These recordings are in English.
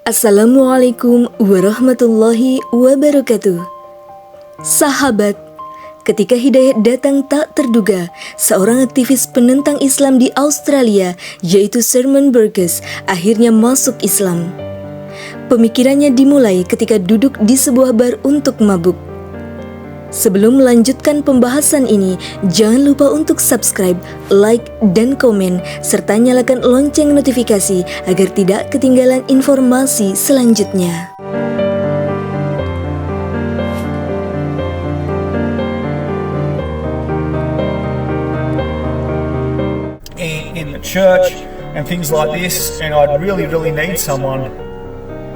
Assalamualaikum warahmatullahi wabarakatuh. Sahabat, ketika hidayah datang tak terduga, seorang aktivis penentang Islam di Australia, yaitu Shermon Burgess, akhirnya masuk Islam. Pemikirannya dimulai ketika duduk di sebuah bar untuk mabuk. Sebelum melanjutkan pembahasan ini, jangan lupa untuk subscribe, like, dan komen, serta nyalakan lonceng notifikasi agar tidak ketinggalan informasi selanjutnya. In the church and things like this, and I'd really need someone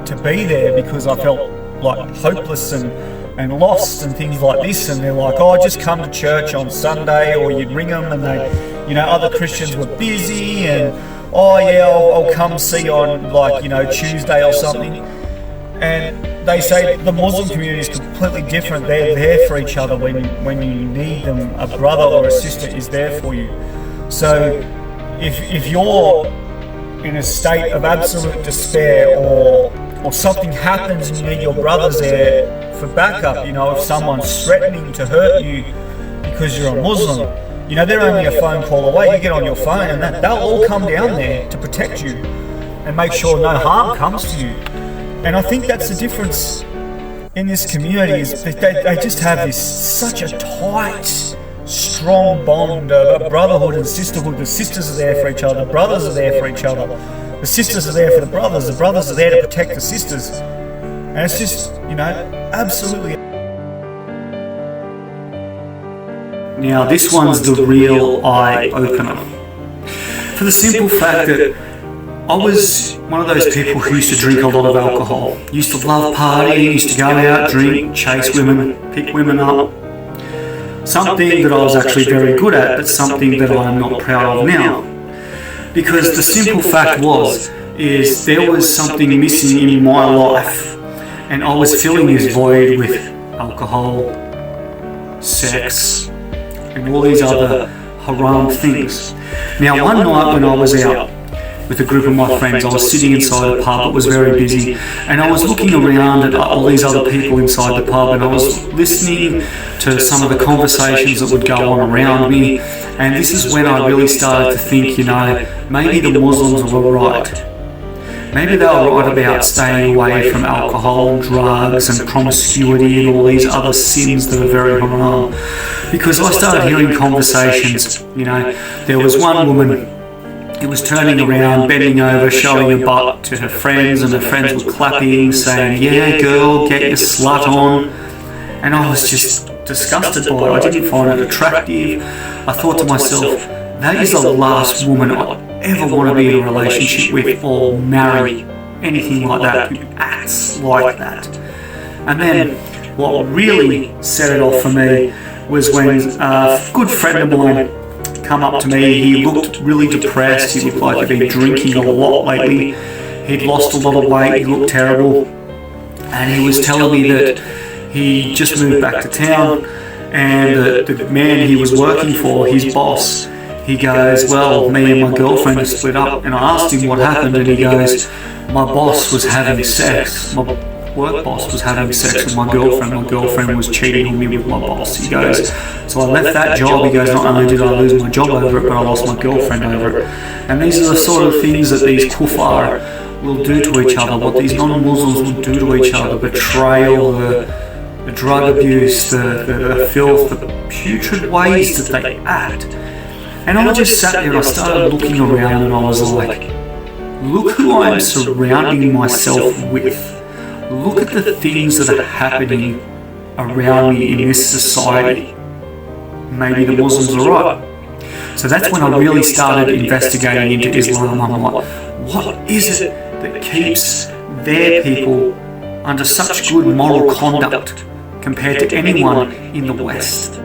to be there because I felt like hopeless and lost and things like this, and they're like, oh, just come to church on Sunday, or you'd ring them and they, other Christians were busy, and oh yeah, I'll come see you on Tuesday or something. And they say the Muslim community is completely different. They're there for each other when you need them. A brother or a sister is there for you. So if you're in a state of absolute despair, or something happens and you need your brothers there for backup, if someone's threatening to hurt you because you're a Muslim, they're only a phone call away. You get on your phone and they'll all come down there to protect you and make sure no harm comes to you. And I think that's the difference in this community, is they just have such a tight, strong bond of brotherhood and sisterhood. The sisters are there for each other, the brothers are there for each other. The sisters are there for the brothers are there to protect the sisters. And it's just, absolutely. Now this one's the real eye-opener. For the simple fact that I was one of those people who used to drink a lot of alcohol. Used to love partying, used to go out, drink, chase women, pick women up. Something that I was actually very good at, but something that I'm not proud of now. Because the simple fact is there was something missing in my life, and I was filling this void with alcohol, sex, and all these other haram things. Now one night when I was out with a group of my friends, I was sitting inside a pub. It was very busy, and I was looking around at all these other people inside the pub, and I was listening to some of the conversations that would go on around me. And this is when I really started to think, maybe the Muslims were right. Maybe they were right about staying away from alcohol and drugs and promiscuity and all these other sins that are very haram. Because I started hearing conversations, there was one woman who was turning around, bending over, showing her butt to her friends, and her friends were clapping, saying, yeah girl, get your slut on. And I was just disgusted by it. I didn't find it attractive. I thought to myself, that is the last woman I ever want to be in a relationship with or marry, anything like that, who acts like that. And then what really set it off for me was when a good friend of mine come up to me. He looked really depressed. He looked like he'd been drinking a lot lately. He'd lost a lot of weight. He looked terrible. And he was telling me that he just moved back to town, and the man he was working for, his boss, he goes, well, me and my girlfriend are split up. And I asked him what happened, and he goes, my boss was having sex. My work boss was having sex with my girlfriend. My girlfriend was cheating on me with my boss. He goes, so I left that job. He goes, not only did I lose my job over it, but I lost my girlfriend over it. And these are the sort of things that these kuffar will do to each other, what these non-Muslims will do to each other, betrayal, the drug abuse, the filth, the putrid ways that they act. And I just sat there and I started looking around, and I was like, look who I'm surrounding myself with. Look at the things that are happening around me in this society. Maybe the Muslims are right. So that's when I really started investigating into Islam. I'm like, what is it that keeps their people under such good moral conduct compared to anyone in the West?